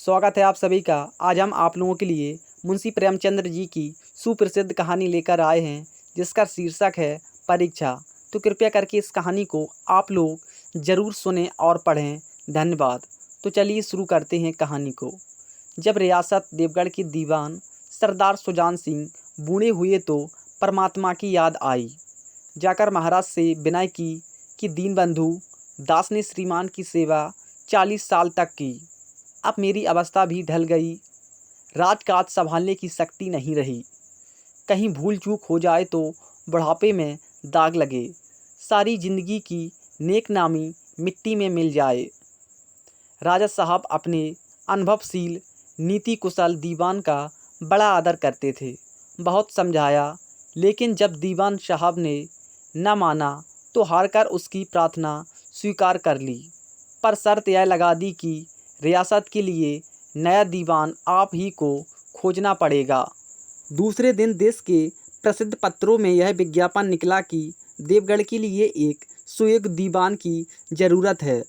स्वागत है आप सभी का। आज हम आप लोगों के लिए मुंशी प्रेमचंद्र जी की सुप्रसिद्ध कहानी लेकर आए हैं, जिसका शीर्षक है परीक्षा। तो कृपया करके इस कहानी को आप लोग ज़रूर सुनें और पढ़ें। धन्यवाद। तो चलिए शुरू करते हैं कहानी को। जब रियासत देवगढ़ के दीवान सरदार सुजान सिंह बूढ़े हुए तो परमात्मा की याद आई। जाकर महाराज से विनय की कि दीनबंधु दास ने श्रीमान की सेवा 40 साल तक की। अब मेरी अवस्था भी ढल गई, राजकाज संभालने की शक्ति नहीं रही। कहीं भूल चूक हो जाए तो बुढ़ापे में दाग लगे, सारी जिंदगी की नेक नामी मिट्टी में मिल जाए। राजा साहब अपने अनुभवशील नीति कुशल दीवान का बड़ा आदर करते थे। बहुत समझाया, लेकिन जब दीवान साहब ने न माना तो हारकर उसकी प्रार्थना स्वीकार कर ली, पर शर्त यह लगा दी कि रियासत के लिए नया दीवान आप ही को खोजना पड़ेगा। दूसरे दिन देश के प्रसिद्ध पत्रों में यह विज्ञापन निकला कि देवगढ़ के लिए एक सुयोग्य दीवान की ज़रूरत है,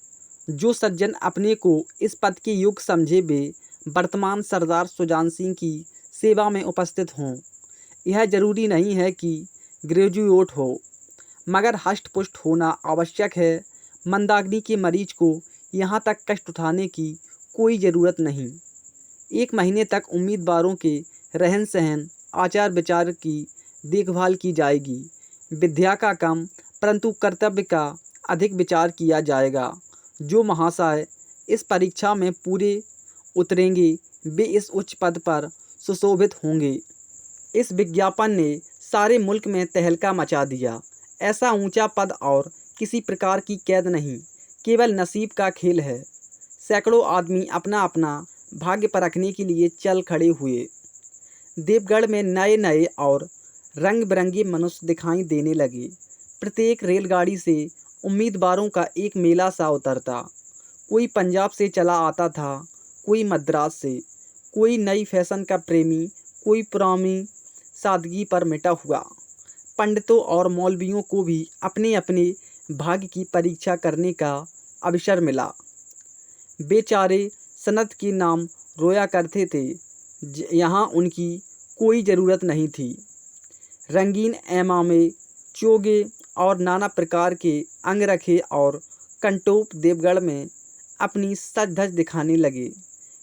जो सज्जन अपने को इस पद के योग्य समझे वे वर्तमान सरदार सुजान सिंह की सेवा में उपस्थित हों। यह जरूरी नहीं है कि ग्रेजुएट हो, मगर हष्ट-पुष्ट होना आवश्यक है। मंदाग्नि के मरीज को यहाँ तक कष्ट उठाने की कोई ज़रूरत नहीं। 1 महीने तक उम्मीदवारों के रहन सहन आचार विचार की देखभाल की जाएगी। विद्या का कम परंतु कर्तव्य का अधिक विचार किया जाएगा। जो महाशय इस परीक्षा में पूरे उतरेंगे वे इस उच्च पद पर सुशोभित होंगे। इस विज्ञापन ने सारे मुल्क में तहलका मचा दिया। ऐसा ऊंचा पद और किसी प्रकार की कैद नहीं, केवल नसीब का खेल है। सैकड़ों आदमी अपना अपना भाग्य परखने के लिए चल खड़े हुए। देवगढ़ में नए नए और रंग बिरंगे मनुष्य दिखाई देने लगे। प्रत्येक रेलगाड़ी से उम्मीदवारों का एक मेला सा उतरता। कोई पंजाब से चला आता था, कोई मद्रास से, कोई नई फैशन का प्रेमी, कोई पुरानी सादगी पर मिटा हुआ। पंडितों और मौलवियों को भी अपने अपने भाग्य की परीक्षा करने का अवसर मिला। बेचारे सनत के नाम रोया करते थे, यहाँ उनकी कोई ज़रूरत नहीं थी। रंगीन ऐमामे, चोगे और नाना प्रकार के अंगरखे और कंटोप देवगढ़ में अपनी सज धज दिखाने लगे,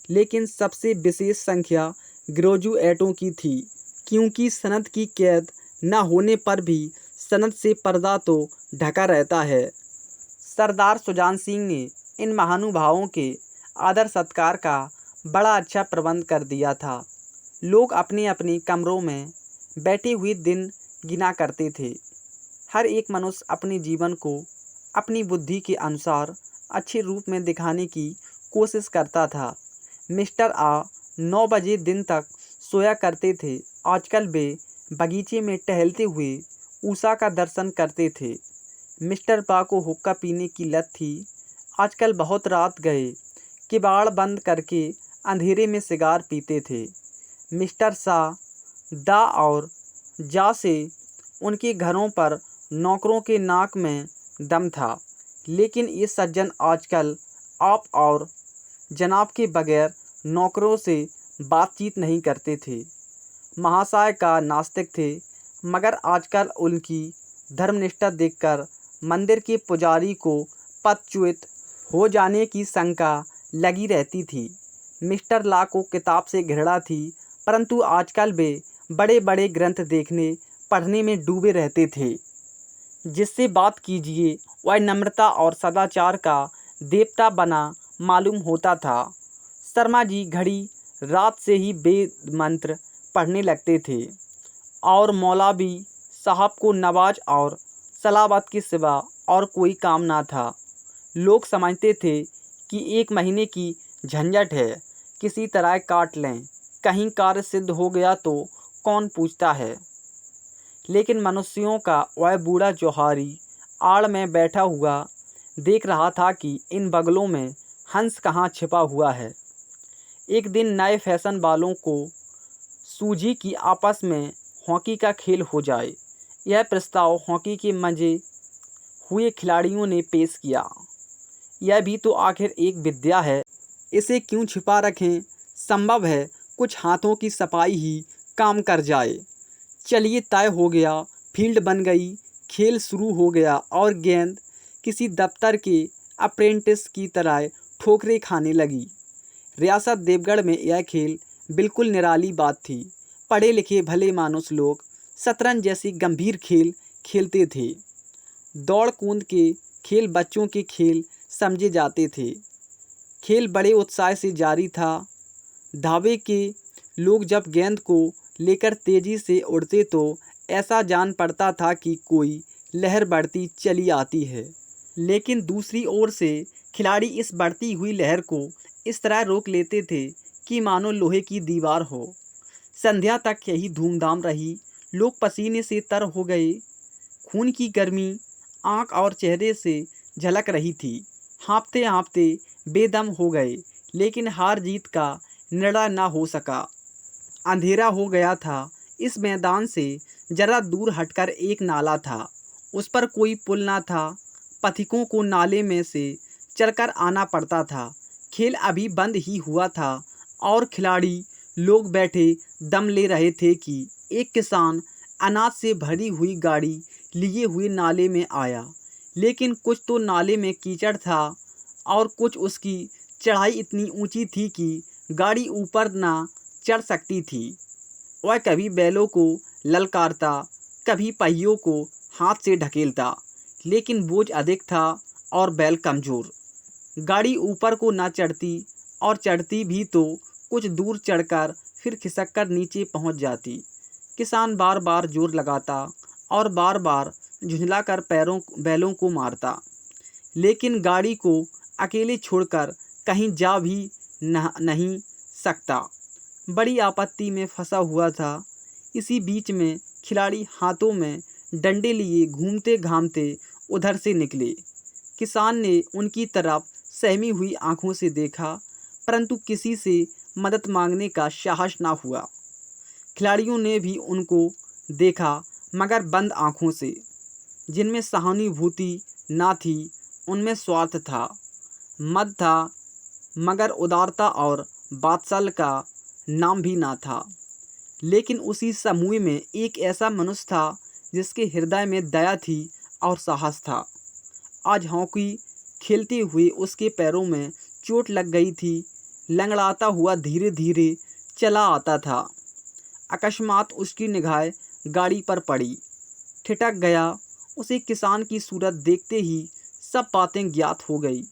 लेकिन सबसे विशेष संख्या ग्रेजुएटों की थी, क्योंकि सनत की कैद न होने पर भी सनत से पर्दा तो ढका रहता है। सरदार सुजान सिंह ने इन महानुभावों के आदर सत्कार का बड़ा अच्छा प्रबंध कर दिया था। लोग अपने अपने कमरों में बैठे हुए दिन गिना करते थे। हर एक मनुष्य अपने जीवन को अपनी बुद्धि के अनुसार अच्छे रूप में दिखाने की कोशिश करता था। मिस्टर आ 9 बजे दिन तक सोया करते थे। आजकल वे बगीचे में टहलते हुए उषा का दर्शन करते थे। मिस्टर पा को हुक्का पीने की लत थी। आजकल बहुत रात गए किवाड़ बंद करके अंधेरे में सिगार पीते थे। मिस्टर सा दा और जा से उनके घरों पर नौकरों के नाक में दम था, लेकिन ये सज्जन आजकल आप और जनाब के बगैर नौकरों से बातचीत नहीं करते थे। महाशय का नास्तिक थे, मगर आजकल उनकी धर्मनिष्ठा देखकर मंदिर के पुजारी को पदच्युत हो जाने की शंका लगी रहती थी। मिस्टर ला को किताब से घृणा थी, परंतु आजकल वे बड़े बड़े ग्रंथ देखने पढ़ने में डूबे रहते थे। जिससे बात कीजिए वह नम्रता और सदाचार का देवता बना मालूम होता था। शर्मा जी घड़ी रात से ही वेद मंत्र पढ़ने लगते थे और मौलवी साहब को नवाज और सलावत के सिवा और कोई काम ना था। लोग समझते थे कि 1 महीने की झंझट है, किसी तरह काट लें, कहीं कार्य सिद्ध हो गया तो कौन पूछता है। लेकिन मनुष्यों का वह बूढ़ा जोहारी आड़ में बैठा हुआ देख रहा था कि इन बगलों में हंस कहाँ छिपा हुआ है। एक दिन नए फैशन वालों को सूझी कि आपस में हॉकी का खेल हो जाए। यह प्रस्ताव हॉकी के मंजे हुए खिलाड़ियों ने पेश किया। यह भी तो आखिर एक विद्या है। इसे क्यों छिपा रखें? संभव है कुछ हाथों की सफाई ही काम कर जाए। चलिए तय हो गया। फील्ड बन गई, खेल शुरू हो गया और गेंद किसी दफ्तर के अप्रेंटिस की तरह ठोकरें खाने लगी। रियासत देवगढ़ में यह खेल बिल्कुल निराली बात थी। पढ़े लिखे भले मानुस लोग शतरंज जैसी गंभीर खेल खेलते थे। दौड़ कूद के खेल बच्चों के खेल समझे जाते थे। खेल बड़े उत्साह से जारी था। धावे के लोग जब गेंद को लेकर तेजी से उड़ते तो ऐसा जान पड़ता था कि कोई लहर बढ़ती चली आती है। लेकिन दूसरी ओर से खिलाड़ी इस बढ़ती हुई लहर को इस तरह रोक लेते थे कि मानो लोहे की दीवार हो। संध्या तक यही धूमधाम रही। लोग पसीने से तर हो गए। खून की गर्मी आंख और चेहरे से झलक रही थी। हाँफते हाँफते बेदम हो गए, लेकिन हार जीत का निर्णय न हो सका। अंधेरा हो गया था। इस मैदान से जरा दूर हटकर एक नाला था। उस पर कोई पुल न था। पथिकों को नाले में से चलकर आना पड़ता था। खेल अभी बंद ही हुआ था और खिलाड़ी लोग बैठे दम ले रहे थे कि एक किसान अनाज से भरी हुई गाड़ी लिए हुए नाले में आया। लेकिन कुछ तो नाले में कीचड़ था और कुछ उसकी चढ़ाई इतनी ऊंची थी कि गाड़ी ऊपर ना चढ़ सकती थी। वह कभी बैलों को ललकारता, कभी पहियों को हाथ से ढकेलता, लेकिन बोझ अधिक था और बैल कमज़ोर। गाड़ी ऊपर को न चढ़ती और चढ़ती भी तो कुछ दूर चढ़कर फिर खिसककर नीचे पहुंच जाती। किसान बार बार जोर लगाता और बार बार झुंझलाकर बैलों को मारता, लेकिन गाड़ी को अकेले छोड़कर कहीं जा भी नहीं सकता। बड़ी आपत्ति में फंसा हुआ था। इसी बीच में खिलाड़ी हाथों में डंडे लिए घूमते घामते उधर से निकले। किसान ने उनकी तरफ सहमी हुई आंखों से देखा, परंतु किसी से मदद मांगने का साहस ना हुआ। खिलाड़ियों ने भी उनको देखा, मगर बंद आंखों से, जिनमें सहानुभूति ना थी, उनमें स्वार्थ था। मद था, मगर उदारता और वात्सल्य का नाम भी ना था। लेकिन उसी समूह में एक ऐसा मनुष्य था जिसके हृदय में दया थी और साहस था। आज हॉकी खेलते हुए उसके पैरों में चोट लग गई थी। लंगड़ाता हुआ धीरे धीरे चला आता था। अकस्मात उसकी निगाह गाड़ी पर पड़ी। ठिठक गया। उसे किसान की सूरत देखते ही सब बातें ज्ञात हो गई।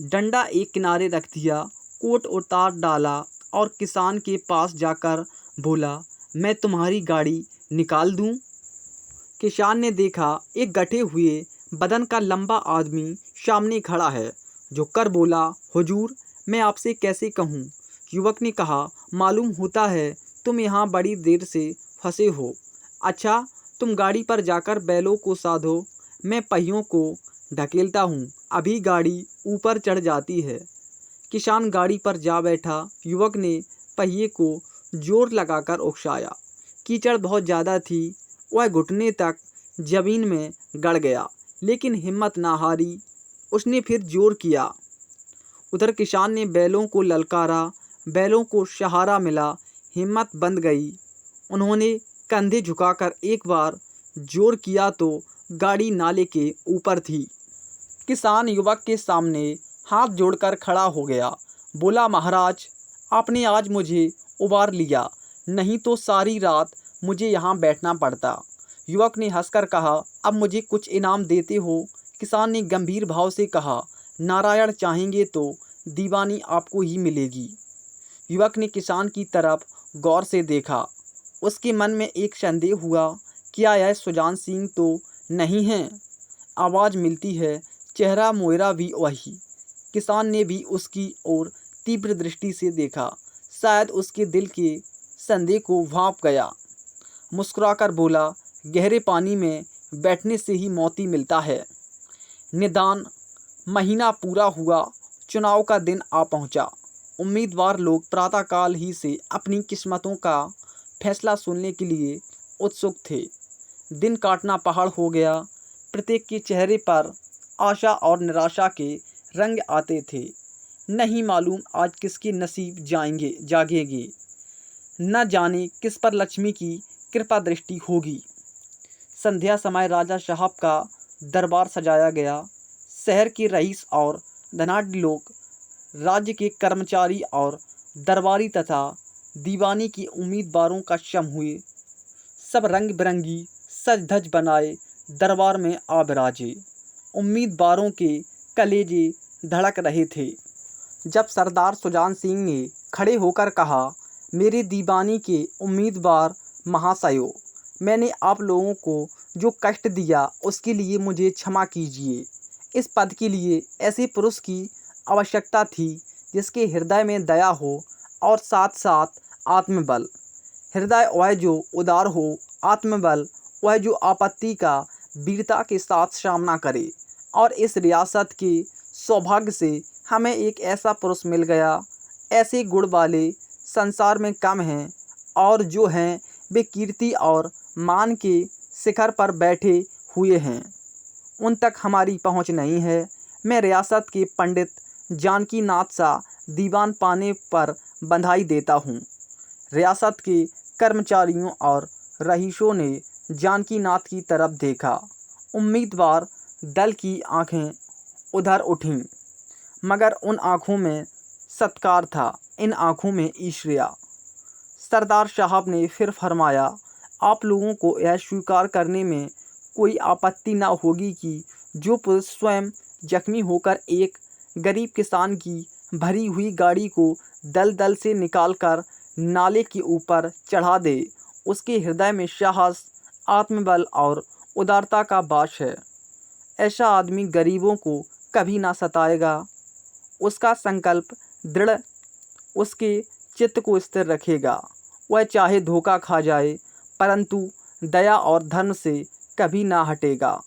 डंडा एक किनारे रख दिया, कोट उतार डाला और किसान के पास जाकर बोला, मैं तुम्हारी गाड़ी निकाल दूं? किसान ने देखा एक गठे हुए बदन का लंबा आदमी सामने खड़ा है। झुककर बोला, हुजूर, मैं आपसे कैसे कहूँ? युवक ने कहा, मालूम होता है तुम यहाँ बड़ी देर से फंसे हो। अच्छा, तुम गाड़ी पर जाकर बैलों को साधो, मैं पहियों को ढकेलता हूँ, अभी गाड़ी ऊपर चढ़ जाती है। किसान गाड़ी पर जा बैठा। युवक ने पहिए को जोर लगाकर उकसाया। कीचड़ बहुत ज़्यादा थी। वह घुटने तक जमीन में गड़ गया, लेकिन हिम्मत ना हारी। उसने फिर जोर किया। उधर किसान ने बैलों को ललकारा। बैलों को सहारा मिला। हिम्मत बंध गई। उन्होंने कंधे झुकाकर एक बार जोर किया तो गाड़ी नाले के ऊपर थी। किसान युवक के सामने हाथ जोड़कर खड़ा हो गया। बोला, महाराज, आपने आज मुझे उबार लिया, नहीं तो सारी रात मुझे यहाँ बैठना पड़ता। युवक ने हंसकर कहा, अब मुझे कुछ इनाम देते हो? किसान ने गंभीर भाव से कहा, नारायण चाहेंगे तो दीवानी आपको ही मिलेगी। युवक ने किसान की तरफ गौर से देखा। उसके मन में एक संदेह हुआ, क्या यह सुजान सिंह तो नहीं है? आवाज़ मिलती है, चेहरा मोहरा भी वही। किसान ने भी उसकी ओर तीव्र दृष्टि से देखा। शायद उसके दिल के संदेह को भांप गया। मुस्कुराकर बोला, गहरे पानी में बैठने से ही मोती मिलता है। निदान महीना पूरा हुआ, चुनाव का दिन आ पहुंचा। उम्मीदवार लोग प्रातःकाल ही से अपनी किस्मतों का फैसला सुनने के लिए उत्सुक थे। दिन काटना पहाड़ हो गया। प्रत्येक के चेहरे पर आशा और निराशा के रंग आते थे। नहीं मालूम आज किसके नसीब जागेंगे। न जाने किस पर लक्ष्मी की कृपा दृष्टि होगी। संध्या समय राजा साहब का दरबार सजाया गया। शहर के रईस और धनाढ्य लोग, राज्य के कर्मचारी और दरबारी तथा दीवानी की उम्मीदवारों का शम हुए। सब रंग बिरंगी सज धज बनाए दरबार में आ बिराजे। उम्मीदवारों के कलेजे धड़क रहे थे। जब सरदार सुजान सिंह ने खड़े होकर कहा, मेरे दीवानी के उम्मीदवार महाशयों, मैंने आप लोगों को जो कष्ट दिया उसके लिए मुझे क्षमा कीजिए। इस पद के लिए ऐसे पुरुष की आवश्यकता थी जिसके हृदय में दया हो और साथ साथ आत्मबल। हृदय वह जो उदार हो, आत्मबल वह जो आपत्ति का वीरता के साथ सामना करे। और इस रियासत के सौभाग्य से हमें एक ऐसा पुरुष मिल गया। ऐसे गुण वाले संसार में कम हैं, और जो हैं वे कीर्ति और मान के शिखर पर बैठे हुए हैं। उन तक हमारी पहुंच नहीं है। मैं रियासत के पंडित जानकी नाथ सा दीवान पाने पर बधाई देता हूँ। रियासत के कर्मचारियों और रईसों ने जानकी नाथ की तरफ देखा। उम्मीदवार दल की आंखें उधर उठीं, मगर उन आँखों में सत्कार था, इन आँखों में ईर्ष्या। सरदार साहब ने फिर फरमाया, आप लोगों को यह स्वीकार करने में कोई आपत्ति न होगी कि जो पुरुष स्वयं जख्मी होकर एक गरीब किसान की भरी हुई गाड़ी को दलदल से निकालकर नाले के ऊपर चढ़ा दे, उसके हृदय में साहस, आत्मबल और उदारता का वास है। ऐसा आदमी गरीबों को कभी ना सताएगा। उसका संकल्प दृढ़ उसके चित्त को स्थिर रखेगा। वह चाहे धोखा खा जाए, परंतु दया और धर्म से कभी ना हटेगा।